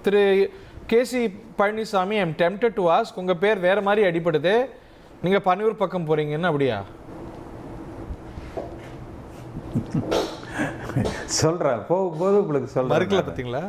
Thiru KC Palaniswami, I am tempted to ask, உங்க பேர் வேற மாதிரி அடிபடுது, நீங்க பன்னியூர் பக்கம் போறீங்கன்னு அப்படியா? சொல்றேன், போகும்போது உங்களுக்கு சொல்றேன். மறுக்கல பார்த்தீங்களா?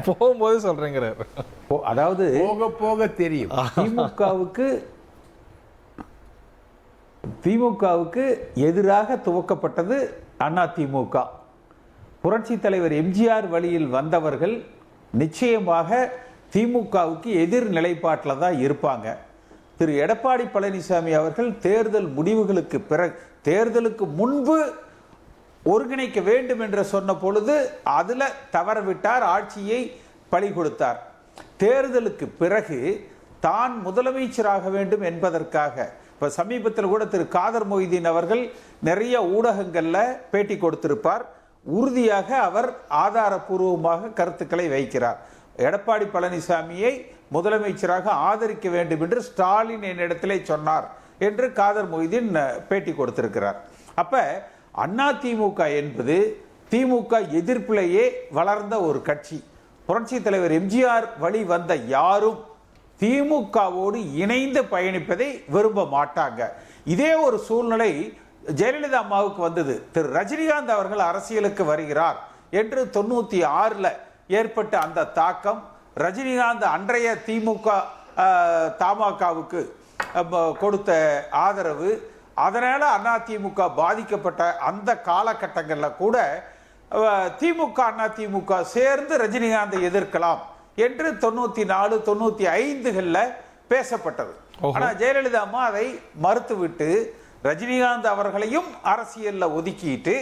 போகும்போது சொல்றேங்கிறார். அதாவது போக போக தெரியும். திமுகவுக்கு எதிராக துவக்கப்பட்டது அதிமுக. புரட்சி தலைவர் எம்ஜிஆர் வழியில் வந்தவர்கள் நிச்சயமாக திமுகவுக்கு எதிர் நிலைப்பாட்டில் தான் இருப்பாங்க. திரு எடப்பாடி பழனிசாமி அவர்கள் தேர்தல் முடிவுகளுக்கு பிறகு, தேர்தலுக்கு முன்பு ஒருங்கிணைக்க வேண்டும் என்று சொன்ன பொழுது அதுல தவறவிட்டார், ஆட்சியை பறி கொடுத்தார். தேர்தலுக்கு பிறகு தான் முதலமைச்சராக வேண்டும் என்பதற்காக இப்ப சமீபத்தில் கூட திரு காதர் மொய்தீன் அவர்கள் நிறைய ஊடகங்கள்ல பேட்டி கொடுத்திருப்பார். உறுதியாக அவர் ஆதாரபூர்வமாக கருத்துக்களை வைக்கிறார். எடப்பாடி பழனிசாமியை முதலமைச்சராக ஆதரிக்க வேண்டும் என்று ஸ்டாலின் என்னிடத்திலே சொன்னார் என்று காதர் மொய்தீன் பேட்டி கொடுத்திருக்கிறார். அப்ப அதிமுக என்பது திமுக எதிர்ப்பிலேயே வளர்ந்த ஒரு கட்சி. புரட்சி தலைவர் எம்ஜிஆர் வழி வந்த யாரும் திமுகவோடு இணைந்து பயணிப்பதை விரும்ப மாட்டாங்க. இதே ஒரு சூழ்நிலை ஜெயலலிதா அம்மாவுக்கு வந்தது. திரு ரஜினிகாந்த் அவர்கள் அரசியலுக்கு வருகிறார் என்று 96 ஏற்பட்ட அந்த தாக்கம், ரஜினிகாந்த் அன்றைய திமுக தமாகவுக்கு கொடுத்த ஆதரவு, அதனால அதிமுக பாதிக்கப்பட்ட அந்த காலகட்டங்களில் கூட திமுக அதிமுக சேர்ந்து ரஜினிகாந்தை எதிர்க்கலாம் என்று 94, 95 பேசப்பட்டது. ஆனா ஜெயலலிதா அம்மா அதை மறுத்துவிட்டு ரஜினிகாந்த் அவர்களையும் அரசியல்ல ஒதுக்கிட்டு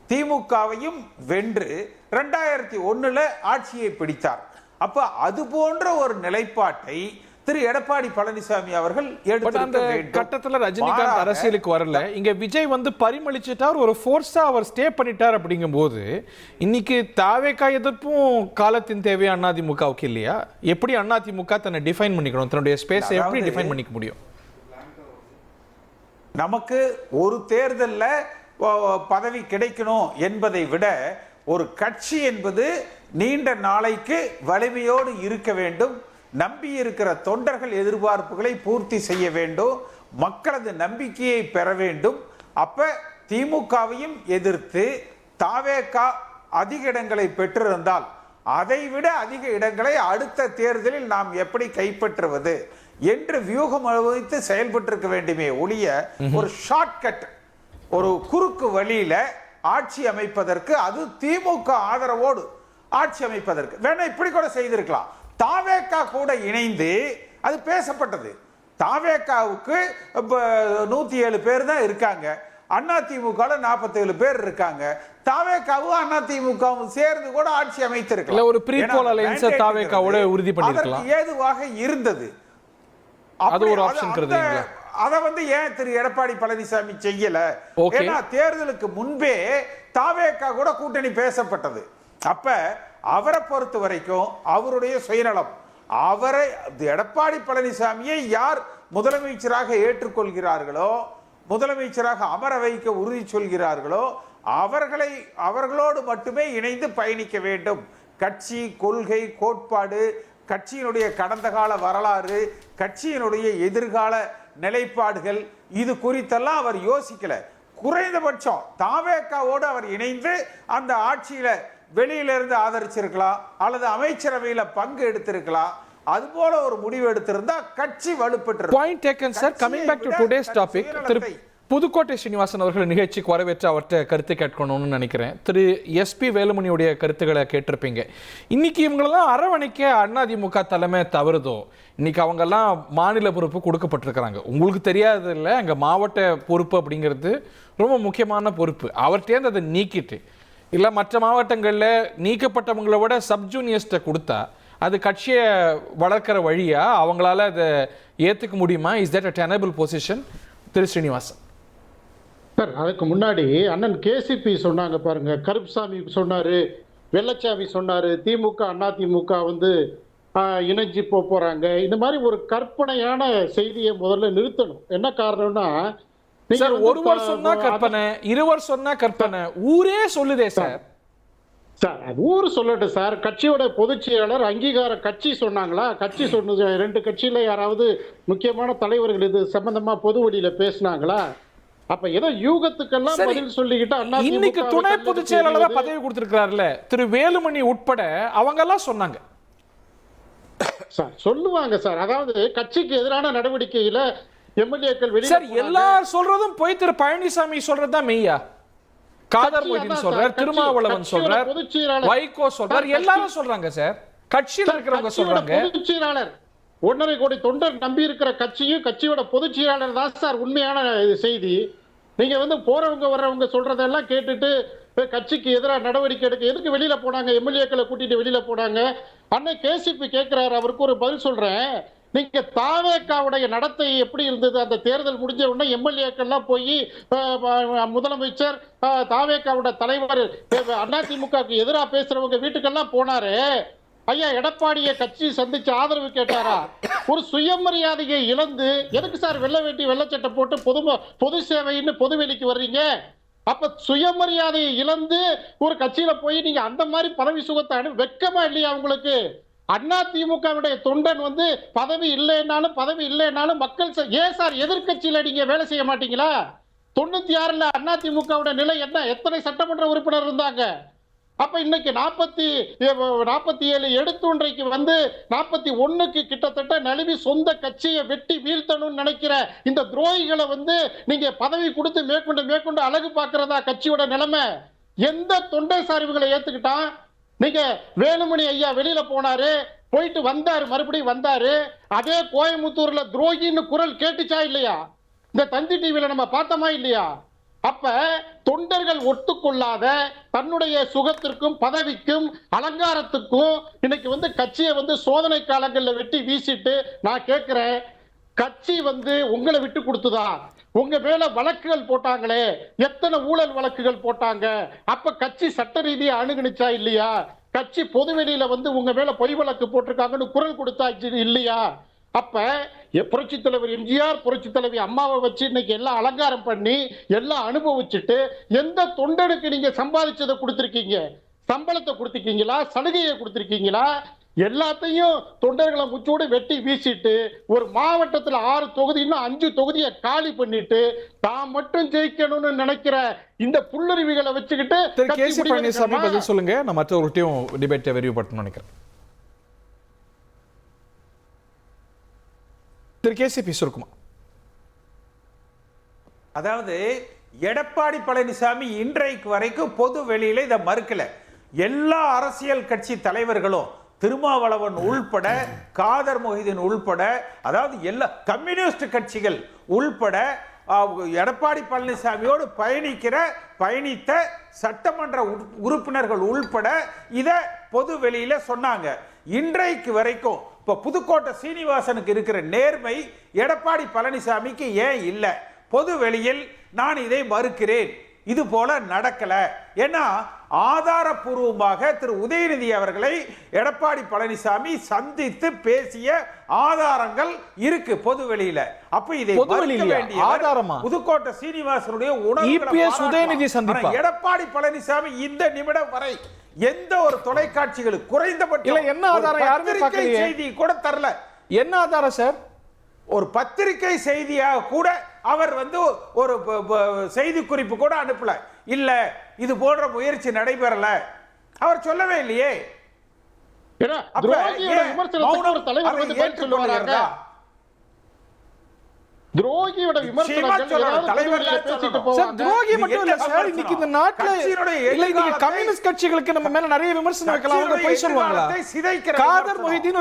திமுகவையும் வென்று 2001 ஆட்சியை பிடித்தார். அப்ப அது போன்ற ஒரு நிலைப்பாட்டை திரு எடப்பாடி பழனிசாமி அவர்கள் அந்த கட்டத்துல ரஜினிகாந்த் அரசியலுக்கு வரல. இங்க விஜய் வந்து பரிமளிச்சிட்டார், ஒரு ஃபோர்ஸா அவர் ஸ்டே பண்ணிட்டார். அப்படிங்கும் போது இன்னைக்கு தாவேகா எதிர்ப்பும் காலத்தின் தேவை அதிமுகவுக்கு இல்லையா? எப்படி அதிமுக தன்னை டிஃபைன் பண்ணிக்கணும், தன்னுடைய ஸ்பேஸ் எப்படி டிஃபைன் பண்ணிக்க முடியும்? நமக்கு ஒரு தேர்தல்ல பதவி கிடைக்கணும் என்பதை விட ஒரு கட்சி என்பது நீண்ட நாளைக்கு வலிமையோடு இருக்க வேண்டும். நம்பி இருக்கிற தொண்டர்கள் எதிர்பார்ப்புகளை பூர்த்தி செய்ய வேண்டும், மக்களது நம்பிக்கையை பெற வேண்டும். அப்ப திமுகவையும் எதிர்த்து தாவேகா அதிக இடங்களை பெற்றிருந்தால் அதை விட அதிக இடங்களை அடுத்த தேர்தலில் நாம் எப்படி கைப்பற்றுவது என்று வியூகம் வகுத்து செயல்பட்டிருக்க வேண்டுமே ஒழிய ஒரு ஷார்ட்கட், ஒரு குறுக்கு வழியில ஆட்சி அமைப்பதற்கு, அது திமுக ஆதரவோடு ஆட்சி அமைப்பதற்கு வேணா இப்படி கூட செய்திருக்கலாம். தாவேகா கூட இணைந்து அது பேசப்பட்டது. தாவேகாவுக்கு 107 பேர் தான் இருக்காங்க, அதிமுக 47 பேர் இருக்காங்க. தாவேகாவும் அதிமுகவும் சேர்ந்து கூட ஆட்சி அமைத்திருக்கலாம். ஒரு ப்ரீபோல் அலையன்ஸ் தாவேகாவோட உறுதி பண்ணிருக்கலாம். அதற்கு ஏதுவாக இருந்தது. அது ஒரு ஆப்ஷன் கருதுறீங்களா? அத ஏன் திரு எடப்பாடி பழனிசாமி செய்யல? ஏன்னா தேர்தலுக்கு முன்பே தாவேகா கூட கூட்டணி பேசப்பட்டது. அப்ப அவரை பொறுத்த வரைக்கும் அவருடைய சுயநலம், அவரை எடப்பாடி பழனிசாமியை யார் முதலமைச்சராக ஏற்றுக்கொள்கிறார்களோ, முதலமைச்சராக அமர வைக்க உறுதி சொல்கிறார்களோ அவர்களோடு மட்டுமே இணைந்து பயணிக்க வேண்டும். கட்சி கொள்கை கோட்பாடு, கட்சியினுடைய கடந்த கால வரலாறு, கட்சியினுடைய எதிர்கால நிலைப்பாடுகள், இது குறித்தெல்லாம் அவர் யோசிக்கல. குறைந்தபட்சம் தாவேகாவோடு அவர் இணைந்து அந்த ஆட்சியில வெளியிலிருந்து ஆதரிச்சிருக்கலாம், அல்லது அமைச்சரவையில பங்கு எடுத்திருக்கலாம். அது போல ஒரு முடிவு எடுத்திருந்தா கட்சி வலுப்பெற்று. Point taken sir. Coming back to today's topic, Thiru Pudukkottai Srinivasan அவர்கள் நிகழ்ச்சிக்கு வரவேற்று அவர்கிட்ட கருத்து கேட்கணும்னு நினைக்கிறேன். திரு எஸ்பி வேலுமணியுடைய கருத்துக்களை கேட்டிருப்பீங்க. இன்னைக்கு இவங்களெல்லாம் அரவணைக்க அதிமுக தலைமை தவறுதோ? இன்னைக்கு அவங்கெல்லாம் மாநில பொறுப்பு கொடுக்கப்பட்டிருக்கிறாங்க. உங்களுக்கு தெரியாது இல்லை, அங்கே மாவட்ட பொறுப்பு அப்படிங்கிறது ரொம்ப முக்கியமான பொறுப்பு. அவர்கிட்டேருந்து அதை நீக்கிட்டு இல்லை மற்ற மாவட்டங்களில் நீக்கப்பட்டவங்களை விட சப்ஜூனியர்ஸ்ட்டை கொடுத்தா அது கட்சியை வளர்க்கிற வழியா? அவங்களால அதை ஏற்றுக்க முடியுமா? Is that a tenable position? Thiru Srinivasan sir, அதுக்கு முன்னாடி அண்ணன் கேசிபி சொன்னாங்க பாருங்க, கருப்புசாமி சொன்னாரு, வெள்ளச்சாமி சொன்னாரு, திமுக அதிமுக இணைஞ்சு போறாங்க. இந்த மாதிரி ஒரு கற்பனையான செய்தியை முதல்ல நிறுத்தணும். என்ன காரணம்னா, ஒருவர் சொன்னா கற்பனை, இருவர் சொன்னா கற்பனை, ஊரே சொல்லுதே சார். சார் அது ஊர் சொல்லட்டும் சார். கட்சியோட பொதுச் செயலாளர் அங்கீகார கட்சி சொன்னாங்களா? கட்சி சொன்னது 2 கட்சியில யாராவது முக்கியமான தலைவர்கள் இது சம்பந்தமா பொது வழியில பேசினாங்களா? அப்ப ஏதோ யூகத்துக்கெல்லாம் சரி. பதில் சொல்லிக்கிட்டு அண்ணா இன்னைக்கு திமுக துணை வை பொதுச் செயலாளரா பதவி கொடுத்திருக்கிறார்ல திரு வேலுமணி உட்பட அவங்க எல்லாம் சொன்னாங்க. சார் சொல்லுவாங்க சார். அதாவது கட்சிக்கு எதிரான நடவடிக்கையில எம்எல்ஏக்கள் சார் வெளியே எல்லாரும் சொல்றதும் போய் திரு பழனிசாமி சொல்றதுதான் மெய்யா? காதர் மொய்தீன் சொல்றார், திருமாவளவன் சொல்றார், வைகோ சொல்றார், எல்லாரும் சொல்றாங்க சார். கட்சியில் இருக்கிறவங்க சொல்றாங்க. பொதுச் செயலாளர் 1.5 கோடி தொண்டர் நம்பி இருக்கிற கட்சியும் கட்சியோட பொதுச் செயலாளர் தான் சார் உண்மையான செய்தி. நீங்க வந்து போறவங்க வர்றவங்க சொல்றதெல்லாம் கேட்டுட்டு கட்சிக்கு எதிராக நடவடிக்கை எடுக்க எதுக்கு வெளியில போனாங்க? எம்எல்ஏக்களை கூட்டிட்டு வெளியில போனாங்க. அண்ணன் கேசிபி கேட்கிறாரு, அவருக்கு ஒரு பதில் சொல்றேன். நீங்க தாவேக்காவுடைய நடத்தை எப்படி இருந்தது? அந்த தேர்தல் முடிஞ்ச உடனே எம்எல்ஏக்கள்லாம் போய் முதலமைச்சர் தாவேக்காவோட தலைவர் அதிமுகவுக்கு எதிராக பேசுறவங்க வீட்டுக்கெல்லாம் போனாரு. ஐயா எடப்பாடியை கட்சி சந்திச்சு ஆதரவு கேட்டாரா? ஒரு சுயமரியாதையை இழந்து எதுக்கு சார் வெள்ளை வேட்டி வெள்ளச்சட்டை போட்டு பொது சேவைன்னு பொதுவெளிக்கு வர்றீங்க? அப்ப சுயமரியாதையை இழந்து ஒரு கட்சியில போய் நீங்க அந்த மாதிரி பதவி சுகத்தை வெட்கமா இல்லையா உங்களுக்கு? அண்ணா திமுகவுடைய தொண்டன் வந்து பதவி இல்லைன்னாலும் மக்கள் ஏன் சார் எதிர்கட்சியில நீங்க வேலை செய்ய மாட்டீங்களா? 96ல அண்ணா திமுகவுடைய நிலை என்ன? எத்தனை சட்டமன்ற உறுப்பினர் இருந்தாங்க? அப்ப இன்னைக்கு 47 எடுத்து இன்றைக்கு வந்து 41க்கு கிட்டத்தட்ட நழுவி சொந்த கட்சியை வெட்டி வீழ்த்தணும்னு நினைக்கிற இந்த துரோகிகளை வந்து நீங்க பதவி கொடுத்து மேற்கொண்டு அழகு பார்க்கிறதா கட்சியோட நிலைமை? எந்த தொண்டை சார்புகளை ஏத்துக்கிட்டான்? நீங்க வேலுமணி ஐயா வெளியில போனாரு, போயிட்டு வந்தாரு, மறுபடியும் வந்தாரு. அதே கோயம்புத்தூர்ல துரோகின்னு குரல் கேட்டுச்சா இல்லையா? இந்த தந்தி டிவியில நம்ம பார்த்தோமா இல்லையா? அப்ப தொண்டர்கள் ஒத்துக்கொள்ளாத தன்னுடைய சுகத்திற்கும் பதவிக்கும் அலங்காரத்துக்கும் இன்னைக்கு வந்து கட்சியை வந்து சோதனை காலங்களில் வெட்டி வீசிட்டு நான் கேட்கிறேன், கட்சி வந்து உங்களை விட்டு கொடுத்துதா? உங்க மேல வழக்குகள் போட்டாங்களே, எத்தனை ஊழல் வழக்குகள் போட்டாங்க? அப்ப கட்சி சட்ட ரீதியா அணுகுனிச்சா இல்லையா? கட்சி பொதுவெளியில வந்து உங்க மேல பொய் வழக்கு போட்டிருக்காங்கன்னு குரல் கொடுத்தா இல்லையா? அப்ப புரட்சி தலைவர் எம்ஜிஆர், புரட்சி தலைவி அம்மாவை வச்சு இன்னைக்கு எல்லாம் அலங்காரம் பண்ணி எல்லாம் அனுபவிச்சுட்டு எந்த தொண்டனுக்கு நீங்க சம்பாதிச்சதை கொடுத்திருக்கீங்க? சம்பளத்தை கொடுத்திருக்கீங்களா? சலுகையை கொடுத்திருக்கீங்களா? எல்லாத்தையும் தொண்டர்களை முச்சோடு வெட்டி வீசிட்டு ஒரு மாவட்டத்தில் 6 தொகுதி இன்னும் 5 தொகுதியை காலி பண்ணிட்டு தான் மட்டும் ஜெயிக்கணும்னு நினைக்கிற இந்த புல்லறிவிகளை வச்சுக்கிட்டு கேசி பழனிசாமி பதில் சொல்லுங்க. நான் மற்றவர்கிட்டையும் டிபேட்டை விரிவுபடுத்தணும்னு நினைக்கிறேன். திரு கேசிபி சுருக்குமா. அதாவது எடப்பாடி பழனிசாமி இன்றைக்கு வரைக்கும் பொது வெளியில இதை மறுக்கல. எல்லா அரசியல் கட்சி தலைவர்களும் திருமாவளவன் உள்பட, காதர் மொஹிதீன் உள்பட, அதாவது எல்லா கம்யூனிஸ்ட் கட்சிகள் உள்பட எடப்பாடி பழனிசாமியோடு பயணித்த சட்டமன்ற உறுப்பினர்கள் உள்பட இத பொது வெளியில சொன்னாங்க. இன்றைக்கு வரைக்கும் இப்ப புதுக்கோட்டை சீனிவாசனுக்கு இருக்கிற நேர்மை எடப்பாடி பழனிசாமிக்கு ஏன் இல்லை? பொது வெளியில் நான் இதை மறுக்கிறேன், இது போல நடக்கல. ஏன்னா ஆதாரப்பூர்வமாக திரு உதயநிதி அவர்களை எடப்பாடி பழனிசாமி சந்தித்து பேசிய ஆதாரங்கள் இருக்கு பொது வெளியில. அப்ப இதை ஆதாரமா புதுக்கோட்டை சீனிவாசனுடைய உதயநிதி சந்திப்பு எடப்பாடி பழனிசாமி இந்த நிமிடம் வரை எந்த ஒரு தொலைக்காட்சிகளுக்கு குறைந்தபட்சம் என்ன ஆதாரம் யாருமே பார்க்கலையே, செய்தி கூட தரல. என்ன ஆதாரம் சார்? ஒரு பத்திரிகை செய்தியாக கூட அவர் வந்து ஒரு செய்தி குறிப்பு கூட அனுப்பல. இல்ல இது போன்ற முயற்சி நடைபெறல அவர் சொல்லவே இல்லையே. துரோகியோட துரோகி மட்டும் இல்ல சார், இன்னைக்கு இந்த நாட்டுல கம்யூனிஸ்ட் கட்சிகளுக்கு நம்ம மேல நிறைய விமர்சனம் வைக்கலாம். அவங்க போய் சொல்லுவாங்களா? காதர் மொஹிதீன்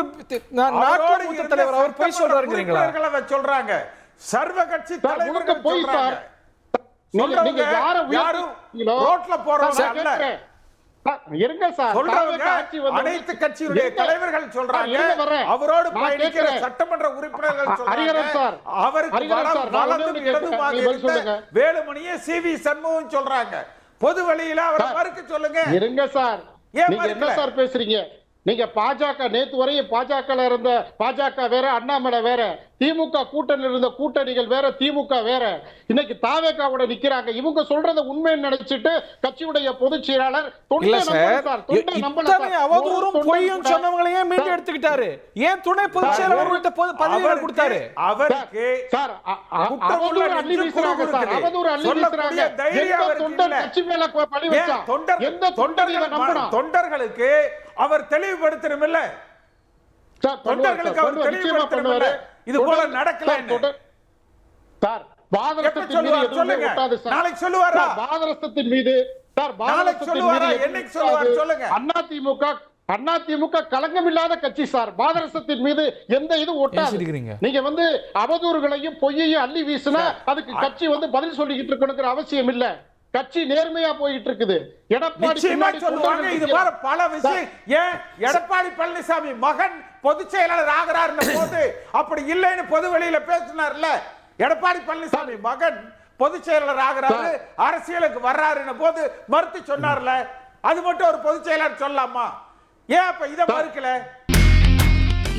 நாட்டு மூத்த தலைவர், அவர் போய் சொல்றாருங்களா? சொல்றாங்க சர்வ கட்சி தலைவர்கள் போய் சார். நீங்க யாரும் ரோட்ல போறவங்க அல்ல, இருங்க சார். அனைத்து கட்சியுடைய தலைவர்கள் சொல்றாங்க, அவரோடு பயணிக்கிற சட்டமன்ற உறுப்பினர்கள் சொல்றாங்க, அவருக்கு வேலுமணியை சிவி சண்முகம் சொல்றாங்க. பொது வழியில அவரை மறுக்க சொல்லுங்க. இருங்க சார், நீங்க என்ன சார் பேசுறீங்க? நீங்க பாஜக நேத்து வரையும் பாஜக இருந்த பாஜக வேற, அண்ணாமலை வேற, திமுக கூட்டணியில் இருந்த கூட்டணிகள் வேற, திமுக வேற. இன்னைக்கு தாவேகாவோட நிக்கிறாங்க. இவங்க சொல்றத உண்மைன்னு நினைச்சிட்டு கட்சியுடைய பொதுச் செயலாளர் இல்ல சார், இத்தனை அவதூறும் பொய்யும் சொன்னவங்களையே மீண்டும் எடுத்துக்கிட்டாரு. ஏன் துணை பொதுச் செயலாளர் உள்ளிட்ட பதவிகளை கொடுத்தாரு? அவருக்கு சார் அவதூறு அள்ளி வீசுறாங்க சார், அவதூறு அள்ளி வீசுறாங்க. எந்த தொண்டர் கட்சி மேல பழி வச்சா, எந்த தொண்டர் இதை நம்பணும்? தொண்டர்களுக்கு அவர் தெளிவுபடுத்தணும் இல்ல, தொண்டர்களுக்கு அவர் தெளிவுபடுத்தணும் இல்ல, இது போல நடக்கல சார். பாதரசத்தின் மீது எதுவுமே ஒட்டாது சார். நாளைக்கு சொல்லுவாரா? பாதரசத்தின் மீது சார், பாதரசத்தின் மீது என்னைக்கு சொல்லுவார் சொல்லுங்க. அதிமுக களங்கம் இல்லாத கட்சி சார். பாதரசத்தின் மீது எந்த இது ஒட்டாது. நீங்க வந்து அவதூறுகளையும் பொய்யையும் அள்ளி வீசினா அதுக்கு கட்சி வந்து பதில் சொல்லிக்கிட்டு இருக்கணுங்கிற அவசியம் இல்ல. கட்சி நேர்மையா போயிட்டு இருக்குது. எடப்பாடி சொல்லுவாங்க இது மாதிரி பல விஷயம். ஏன் எடப்பாடி பழனிசாமி மகன் பொதுச் செயலாளர் ஆகிறாருன்னு போது அப்படி இல்லைன்னு பொது வெளியில பேசினார்ல. எடப்பாடி பழனிசாமி மகன் பொதுச் செயலாளர் ஆகிறாரு, அரசியலுக்கு வர்றாருன்னு போது மறுத்து சொன்னார்ல. அது மட்டும் ஒரு பொதுச் செயலாளர் சொல்லலாமா? ஏன் அப்ப இத மறுக்கல?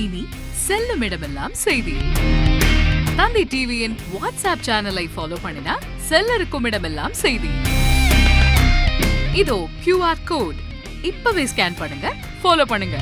இனி செல்லும் இடமெல்லாம் செய்தி. தந்தி டிவியின் வாட்ஸ்அப் சேனலை ஃபாலோ பண்ணினா செல்ல இருக்கும் இடமெல்லாம் செய்தி. இதோ QR கோட் இப்பவே ஸ்கேன் பண்ணுங்க, ஃபாலோ பண்ணுங்க.